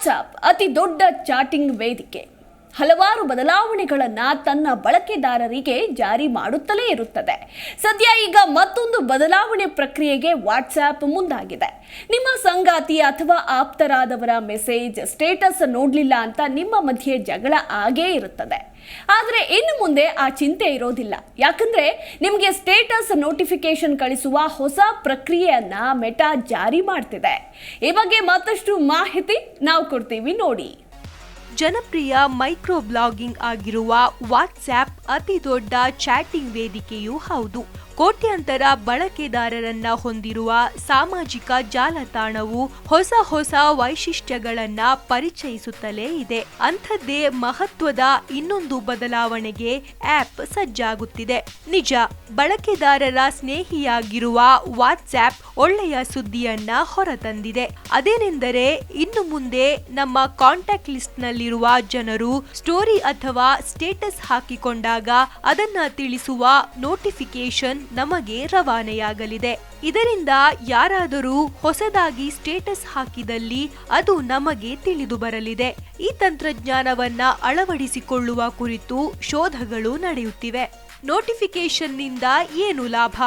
WhatsApp ಅತಿ ದೊಡ್ಡ ಚಾಟಿಂಗ್ ವೇದಿಕೆ ಹಲವಾರು ಬದಲಾವಣೆಗಳನ್ನು ತನ್ನ ಬಳಕೆದಾರರಿಗೆ ಜಾರಿ ಮಾಡುತ್ತಲೇ ಇರುತ್ತದೆ. ಸದ್ಯ ಈಗ ಮತ್ತೊಂದು ಬದಲಾವಣೆ ಪ್ರಕ್ರಿಯೆಗೆ ವಾಟ್ಸಾಪ್ ಮುಂದಾಗಿದೆ. ನಿಮ್ಮ ಸಂಗಾತಿ ಅಥವಾ ಆಪ್ತರಾದವರ ಮೆಸೇಜ್ ಸ್ಟೇಟಸ್ ನೋಡಲಿಲ್ಲ ಅಂತ ನಿಮ್ಮ ಮಧ್ಯೆ ಜಗಳ ಆಗೇ ಇರುತ್ತದೆ. ಆದರೆ ಇನ್ನು ಮುಂದೆ ಆ ಚಿಂತೆ ಇರೋದಿಲ್ಲ. ಯಾಕಂದ್ರೆ ನಿಮಗೆ ಸ್ಟೇಟಸ್ ನೋಟಿಫಿಕೇಶನ್ ಕಳಿಸುವ ಹೊಸ ಪ್ರಕ್ರಿಯೆಯನ್ನ ಮೆಟಾ ಜಾರಿ ಮಾಡ್ತಿದೆ. ಈ ಬಗ್ಗೆ ಮತ್ತಷ್ಟು ಮಾಹಿತಿ ನಾವು ಕೊಡ್ತೀವಿ ನೋಡಿ. ಜನಪ್ರಿಯ ಮೈಕ್ರೋ ಬ್ಲಾಗಿಂಗ್ ಆಗಿರುವ ವಾಟ್ಸ್ಆ್ಯಪ್ ಅತಿ ದೊಡ್ಡ ಚಾಟಿಂಗ್ ವೇದಿಕೆಯೂ ಹೌದು. ಕೋಟ್ಯಾಂತರ ಬಳಕೆದಾರರನ್ನ ಹೊಂದಿರುವ ಸಾಮಾಜಿಕ ಜಾಲತಾಣವು ಹೊಸ ವೈಶಿಷ್ಟ್ಯಗಳನ್ನ ಪರಿಚಯಿಸುತ್ತಲೇ ಇದೆ. ಅಂಥದ್ದೇ ಮಹತ್ವದ ಇನ್ನೊಂದು ಬದಲಾವಣೆಗೆ ಆಪ್ ಸಜ್ಜಾಗುತ್ತಿದೆ. ನಿಜ, ಬಳಕೆದಾರರ ಸ್ನೇಹಿಯಾಗಿರುವ ವಾಟ್ಸ್ಆ್ಯಪ್ ಒಳ್ಳೆಯ ಸುದ್ದಿಯನ್ನ ಹೊರತಂದಿದೆ. ಅದೇನೆಂದರೆ, ಇನ್ನು ಮುಂದೆ ನಮ್ಮ ಕಾಂಟ್ಯಾಕ್ಟ್ ಲಿಸ್ಟ್ ನಲ್ಲಿರುವ ಜನರು ಸ್ಟೋರಿ ಅಥವಾ ಸ್ಟೇಟಸ್ ಹಾಕಿಕೊಂಡಾಗ ಅದನ್ನ ತಿಳಿಸುವ ನೋಟಿಫಿಕೇಶನ್ ನಮಗೆ ರವಾನೆಯಾಗಲಿದೆ. ಇದರಿಂದ ಯಾರಾದರೂ ಹೊಸದಾಗಿ ಸ್ಟೇಟಸ್ ಹಾಕಿದಲ್ಲಿ ಅದು ನಮಗೆ ತಿಳಿದು ಬರಲಿದೆ. ಈ ತಂತ್ರಜ್ಞಾನವನ್ನ ಅಳವಡಿಸಿಕೊಳ್ಳುವ ಕುರಿತು ಶೋಧಗಳು ನಡೆಯುತ್ತಿವೆ. ನೋಟಿಫಿಕೇಶನ್ನಿಂದ ಏನು ಲಾಭ?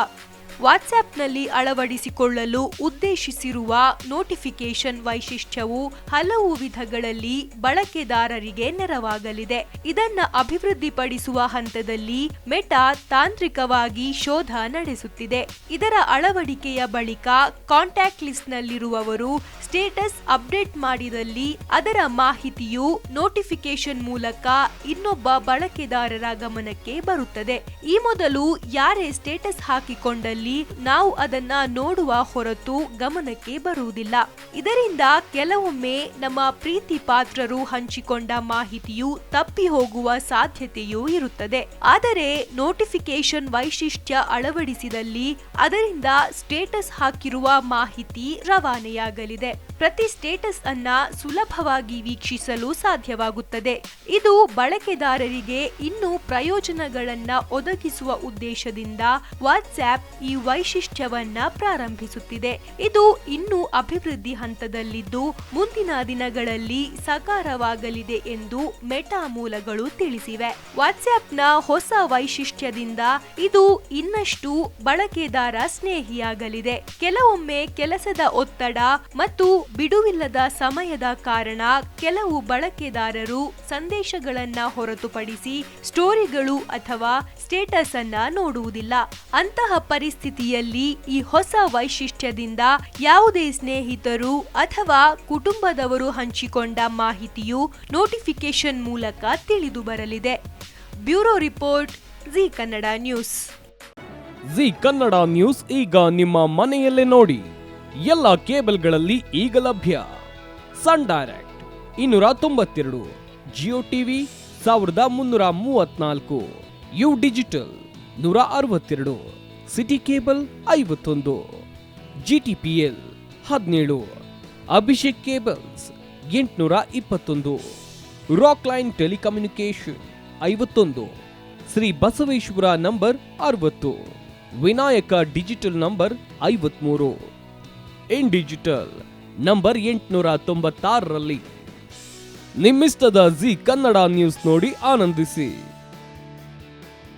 ವಾಟ್ಸ್ಆ್ಯಪ್ನಲ್ಲಿ ಅಳವಡಿಸಿಕೊಳ್ಳಲು ಉದ್ದೇಶಿಸಿರುವ ನೋಟಿಫಿಕೇಶನ್ ವೈಶಿಷ್ಟ್ಯವು ಹಲವು ವಿಧಗಳಲ್ಲಿ ಬಳಕೆದಾರರಿಗೆ ನೆರವಾಗಲಿದೆ. ಇದನ್ನ ಅಭಿವೃದ್ಧಿಪಡಿಸುವ ಹಂತದಲ್ಲಿ ಮೆಟಾ ತಾಂತ್ರಿಕವಾಗಿ ಶೋಧ ನಡೆಸುತ್ತಿದೆ. ಇದರ ಅಳವಡಿಕೆಯ ಬಳಿಕ ಕಾಂಟ್ಯಾಕ್ಟ್ ಲಿಸ್ಟ್ನಲ್ಲಿರುವವರು ಸ್ಟೇಟಸ್ ಅಪ್ಡೇಟ್ ಮಾಡಿದಲ್ಲಿ ಅದರ ಮಾಹಿತಿಯು ನೋಟಿಫಿಕೇಶನ್ ಮೂಲಕ ಇನ್ನೊಬ್ಬ ಬಳಕೆದಾರರ ಗಮನಕ್ಕೆ ಬರುತ್ತದೆ. ಈ ಮೊದಲು ಯಾರೇ ಸ್ಟೇಟಸ್ ಹಾಕಿಕೊಂಡಲ್ಲಿ ನಾವು ಅದನ್ನ ನೋಡುವ ಹೊರತು ಗಮನಕ್ಕೆ ಬರುವುದಿಲ್ಲ. ಇದರಿಂದ ಕೆಲವೊಮ್ಮೆ ನಮ್ಮ ಪ್ರೀತಿ ಪಾತ್ರರು ಹಂಚಿಕೊಂಡ ಮಾಹಿತಿಯು ತಪ್ಪಿ ಹೋಗುವ ಸಾಧ್ಯತೆಯೂ ಇರುತ್ತದೆ. ಆದರೆ ನೋಟಿಫಿಕೇಶನ್ ವೈಶಿಷ್ಟ್ಯ ಅಳವಡಿಸಿದಲ್ಲಿ ಅದರಿಂದ ಸ್ಟೇಟಸ್ ಹಾಕಿರುವ ಮಾಹಿತಿ ರವಾನೆಯಾಗಲಿದೆ. ಪ್ರತಿ ಸ್ಟೇಟಸ್ ಅನ್ನ ಸುಲಭವಾಗಿ ವೀಕ್ಷಿಸಲು ಸಾಧ್ಯವಾಗುತ್ತದೆ. ಇದು ಬಳಕೆದಾರರಿಗೆ ಇನ್ನೂ ಪ್ರಯೋಜನಗಳನ್ನ ಒದಗಿಸುವ ಉದ್ದೇಶದಿಂದ ವಾಟ್ಸ್ಆ್ಯಪ್ ಈ ವೈಶಿಷ್ಟ್ಯವನ್ನ ಪ್ರಾರಂಭಿಸುತ್ತಿದೆ. ಇದು ಇನ್ನೂ ಅಭಿವೃದ್ಧಿ ಹಂತದಲ್ಲಿದ್ದು ಮುಂದಿನ ದಿನಗಳಲ್ಲಿ ಸಾಕಾರವಾಗಲಿದೆ ಎಂದು ಮೆಟಾ ಮೂಲಗಳು ತಿಳಿಸಿವೆ. ವಾಟ್ಸ್ಆ್ಯಪ್ನ ಹೊಸ ವೈಶಿಷ್ಟ್ಯದಿಂದ ಇದು ಇನ್ನಷ್ಟು ಬಳಕೆದಾರ ಸ್ನೇಹಿಯಾಗಲಿದೆ. ಕೆಲವೊಮ್ಮೆ ಕೆಲಸದ ಒತ್ತಡ ಮತ್ತು ಬಿಡುವಿಲ್ಲದ ಸಮಯದ ಕಾರಣ ಕೆಲವು ಬಳಕೆದಾರರು ಸಂದೇಶಗಳನ್ನ ಹೊರತುಪಡಿಸಿ ಸ್ಟೋರಿಗಳು ಅಥವಾ ಸ್ಟೇಟಸ್ ಅನ್ನ ನೋಡುವುದಿಲ್ಲ. ಅಂತಹ ಪರಿಸ್ಥಿತಿಯಲ್ಲಿ ಈ ಹೊಸ ವೈಶಿಷ್ಟ್ಯದಿಂದ ಯಾವುದೇ ಸ್ನೇಹಿತರು ಅಥವಾ ಕುಟುಂಬದವರು ಹಂಚಿಕೊಂಡ ಮಾಹಿತಿಯು ನೋಟಿಫಿಕೇಶನ್ ಮೂಲಕ ತಿಳಿದು ಬರಲಿದೆ. Bureau report, Zee Kannada news. Zee Kannada news ಈಗ ನಿಮ್ಮ ಮನೆಯಲ್ಲೇ ನೋಡಿ. ಎಲ್ಲ ಕೇಬಲ್ಗಳಲ್ಲಿ ಈಗ ಲಭ್ಯ. Sun Direct 292, Jio TV 1334, U digital 162, Siti cable 51, GTPL 17, Abhishek cables 821, Rockline telecommunication 51, Shri Basaveshwara number 60, Vinayaka digital number 53, in digital number 896ರಲ್ಲಿ. ನಿಮ್ಮಿಸ್ತದ ಜಿ ಕನ್ನಡ ನ್ಯೂಸ್ ನೋಡಿ ಆನಂದಿಸಿ.